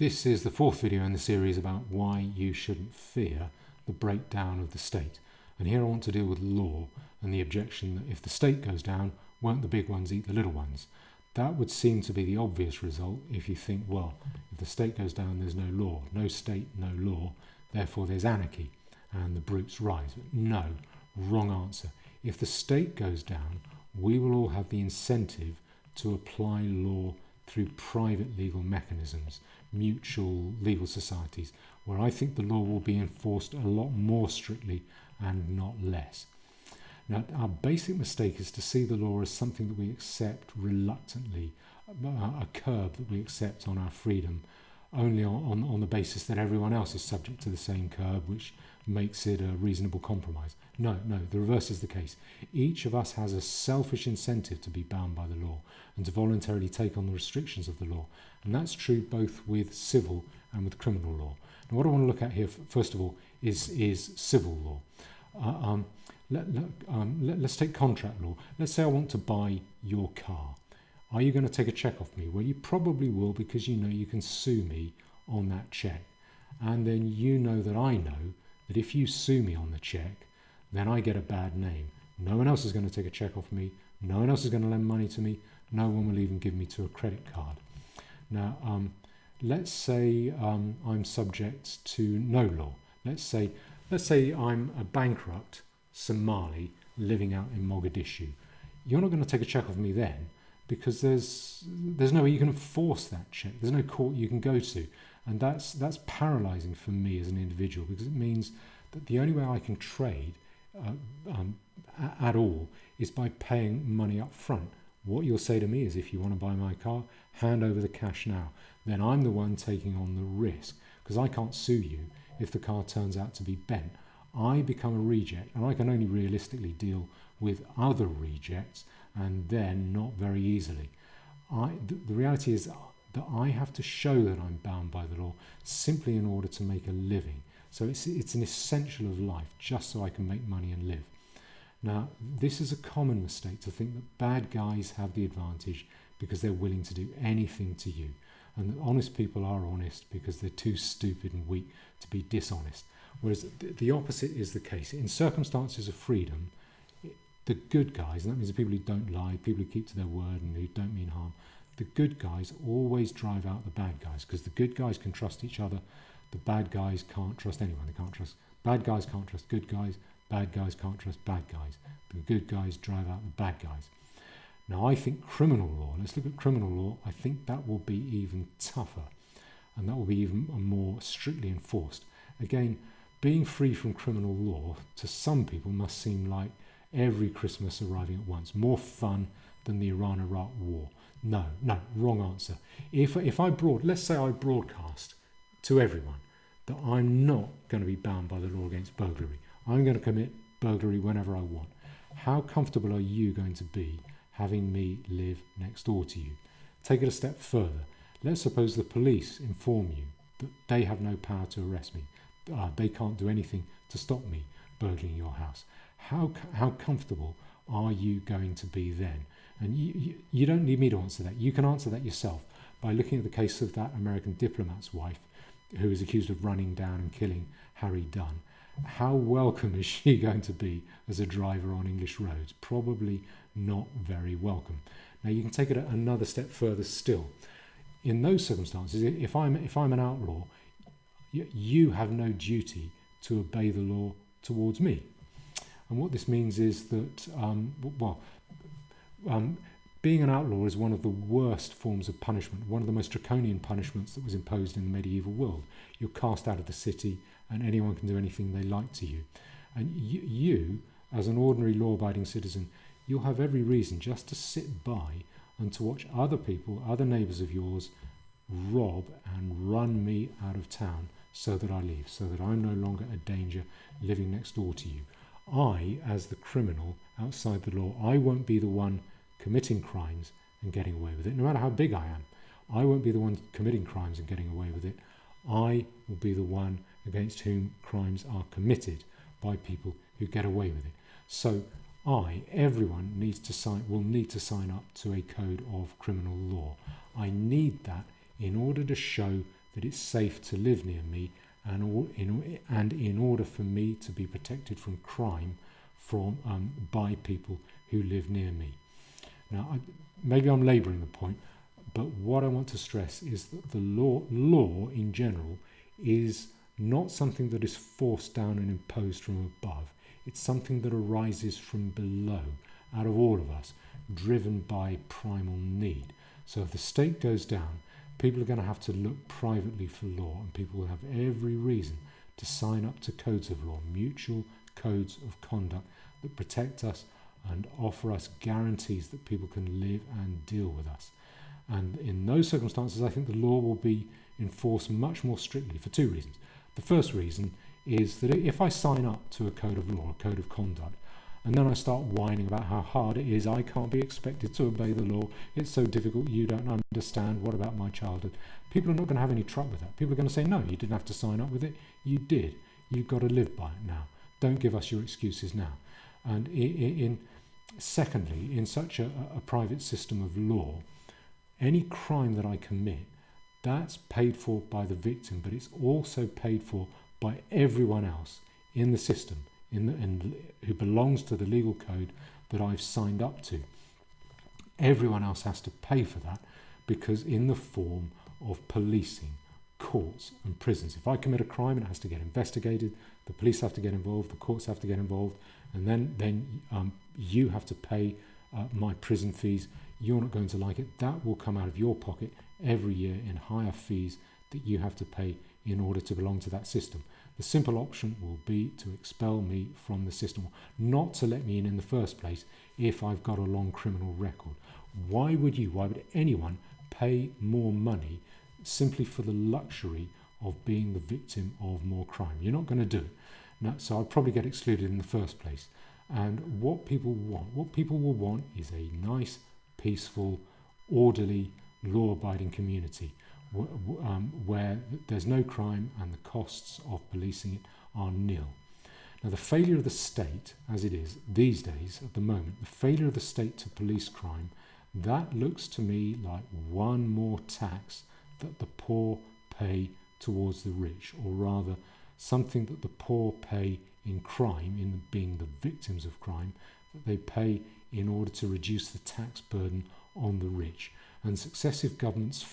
This is the fourth video in the series about why you shouldn't fear the breakdown of the state. And here I want to deal with law and the objection that if the state goes down, won't the big ones eat the little ones? That would seem to be the obvious result if you think, well, if the state goes down, there's no law. No state, no law, therefore there's anarchy and the brutes rise. But no, wrong answer. If the state goes down, we will all have the incentive to apply law through private legal mechanisms, mutual legal societies, where I think the law will be enforced a lot more strictly and not less. Now, our basic mistake is to see the law as something that we accept reluctantly, a curb that we accept on our freedom, only on the basis that everyone else is subject to the same curb, which makes it a reasonable compromise. No, the reverse is the case. Each of us has a selfish incentive to be bound by the law and to voluntarily take on the restrictions of the law. And that's true both with civil and with criminal law. Now, what I want to look at here, first of all, is civil law. Let's take contract law. Let's say I want to buy your car. Are you going to take a cheque off me? Well, you probably will, because you know you can sue me on that cheque. And then you know that I know that if you sue me on the cheque, then I get a bad name. No one else is going to take a cheque off me. No one else is going to lend money to me. No one will even give me to a credit card. Now, let's say I'm subject to no law. Let's say I'm a bankrupt Somali living out in Mogadishu. You're not going to take a cheque off me then, because there's no way you can enforce that cheque. There's no court you can go to. And that's paralysing for me as an individual, because it means that the only way I can trade at all is by paying money up front. What you'll say to me is, if you want to buy my car, hand over the cash now. Then I'm the one taking on the risk, because I can't sue you if the car turns out to be bent. I become a reject, and I can only realistically deal with other rejects, and then not very easily. The reality is that I have to show that I'm bound by the law simply in order to make a living. So it's an essential of life, just so I can make money and live. Now, this is a common mistake, to think that bad guys have the advantage because they're willing to do anything to you, and that honest people are honest because they're too stupid and weak to be dishonest. Whereas the opposite is the case. In circumstances of freedom, the good guys, and that means the people who don't lie, people who keep to their word and who don't mean harm, the good guys always drive out the bad guys, because the good guys can trust each other. The bad guys can't trust anyone. Bad guys can't trust good guys. Bad guys can't trust bad guys. The good guys drive out the bad guys. Now, I think criminal law, let's look at criminal law, I think that will be even tougher, and that will be even more strictly enforced. Again, being free from criminal law to some people must seem like every Christmas arriving at once, more fun than the Iran-Iraq war. No, wrong answer. Let's say I broadcast to everyone that I'm not going to be bound by the law against burglary. I'm going to commit burglary whenever I want. How comfortable are you going to be having me live next door to you? Take it a step further. Let's suppose the police inform you that they have no power to arrest me. They can't do anything to stop me burgling your house. How comfortable are you going to be then? And you don't need me to answer that. You can answer that yourself by looking at the case of that American diplomat's wife who is accused of running down and killing Harry Dunn. How welcome is she going to be as a driver on English roads? Probably not very welcome. Now, you can take it another step further still. In those circumstances, if I'm an outlaw, you have no duty to obey the law towards me. And what this means is that, being an outlaw is one of the worst forms of punishment, one of the most draconian punishments that was imposed in the medieval world. You're cast out of the city, and anyone can do anything they like to you. And you, as an ordinary law-abiding citizen, you'll have every reason just to sit by and to watch other people, other neighbours of yours, rob and run me out of town so that I leave, so that I'm no longer a danger living next door to you. I, as the criminal outside the law, I won't be the one committing crimes and getting away with it, no matter how big I am. I won't be the one committing crimes and getting away with it. I will be the one against whom crimes are committed by people who get away with it. So everyone will need to sign up to a code of criminal law. I need that in order to show that it's safe to live near me, and in order for me to be protected from crime by people who live near me. Now, maybe I'm labouring the point, but what I want to stress is that the law in general is not something that is forced down and imposed from above. It's something that arises from below, out of all of us, driven by primal need. So if the state goes down, people are going to have to look privately for law, and people will have every reason to sign up to codes of law, mutual codes of conduct that protect us and offer us guarantees that people can live and deal with us. And in those circumstances, I think the law will be enforced much more strictly for two reasons. The first reason is that if I sign up to a code of law, a code of conduct, and then I start whining about how hard it is, I can't be expected to obey the law, it's so difficult, you don't understand, what about my childhood? People are not going to have any truck with that. People are going to say, no, you didn't have to sign up with it, you did. You've got to live by it now. Don't give us your excuses now. And secondly, in such a private system of law, any crime that I commit, that's paid for by the victim, but it's also paid for by everyone else in the system, who belongs to the legal code that I've signed up to. Everyone else has to pay for that, because in the form of policing, courts and prisons. If I commit a crime, it has to get investigated, the police have to get involved, the courts have to get involved, and then you have to pay my prison fees. You're not going to like it. That will come out of your pocket every year in higher fees that you have to pay in order to belong to that system. The simple option will be to expel me from the system, not to let me in the first place if I've got a long criminal record. Why would anyone pay more money simply for the luxury of being the victim of more crime? You're not going to do it. Now, so I'll probably get excluded in the first place. And what people will want is a nice, peaceful, orderly, law-abiding community where there's no crime and the costs of policing it are nil. Now, the failure of the state, as it is these days, at the moment, the failure of the state to police crime, that looks to me like one more tax that the poor pay towards the rich, or rather something that the poor pay in crime, in being the victims of crime, that they pay in order to reduce the tax burden on the rich. And successive governments'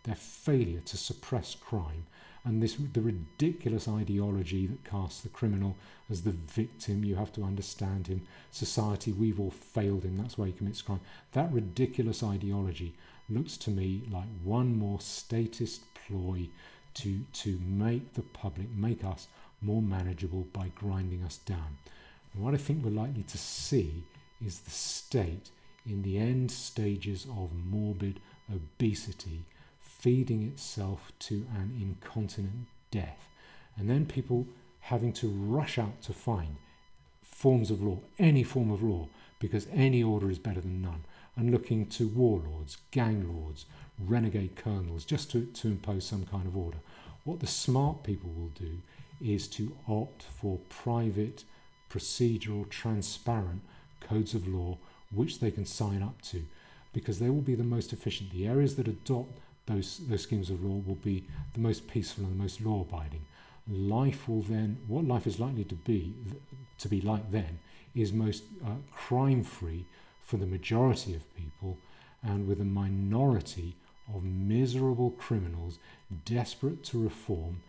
their failure to suppress crime, and the ridiculous ideology that casts the criminal as the victim, you have to understand him, society, we've all failed him, that's why he commits crime. That ridiculous ideology looks to me like one more statist ploy to make the public, make us more manageable by grinding us down. And what I think we're likely to see is the state in the end stages of morbid obesity feeding itself to an incontinent death, and then people having to rush out to find forms of law, any form of law, because any order is better than none, and looking to warlords, gang lords, renegade colonels just to impose some kind of order. What the smart people will do is to opt for private, procedural, transparent codes of law which they can sign up to, because they will be the most efficient. The areas that adopt those schemes of law will be the most peaceful and the most law-abiding. Life will then, what life is likely to be like then, is most crime-free for the majority of people, and with a minority of miserable criminals desperate to reform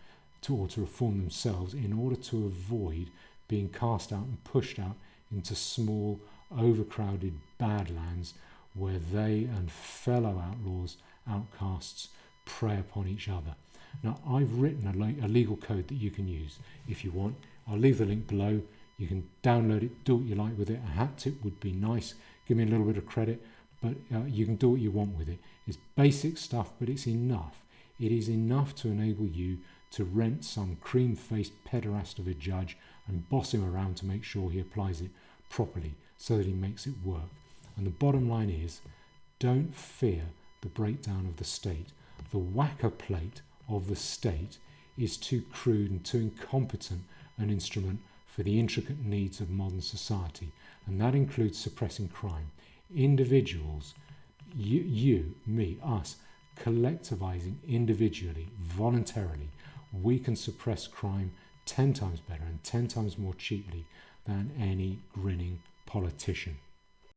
themselves in order to avoid being cast out and pushed out into small, overcrowded badlands where they and fellow outlaws, outcasts, prey upon each other. Now, I've written a legal code that you can use if you want. I'll leave the link below. You can download it, do what you like with it. A hat tip would be nice. Give me a little bit of credit, but you can do what you want with it. It's basic stuff, but it's enough. It is enough to enable you to rent some cream-faced pederast of a judge and boss him around to make sure he applies it properly so that he makes it work. And the bottom line is, don't fear the breakdown of the state. The whacker plate of the state is too crude and too incompetent an instrument for the intricate needs of modern society, and that includes suppressing crime. Individuals, you, me, us, collectivising individually, voluntarily, we can suppress crime 10 times better and 10 times more cheaply than any grinning politician.